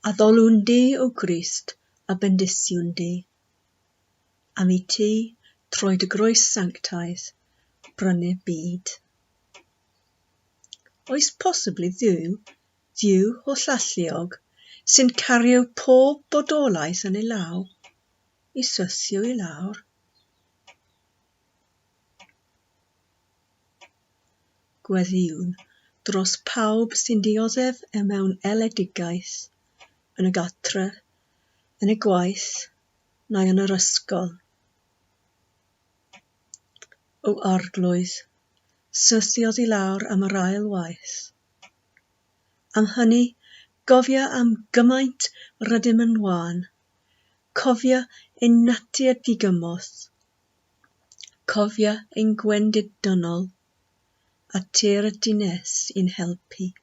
A ddolwn di o Grist a bendisiwn di. Am I ti, troi dy groes sanctaidd, brynu byd. Oes posibl i ddiw hollallog, sy'n cario pob bodolaeth yn ei law, I syrthio I lawr. Gweddiwn dros pawb sy'n dioddef mewn eledigaeth, yn y gatre, yn y gwaith, neu yn yr ysgol. O arglwydd, syrthiodd I lawr am yr ail waith. Am hynny, gofia am gymaint rydym yn wan, cofia ein natur digymorth, cofia ein gwendid dynol, a tir y dines i'n helpu.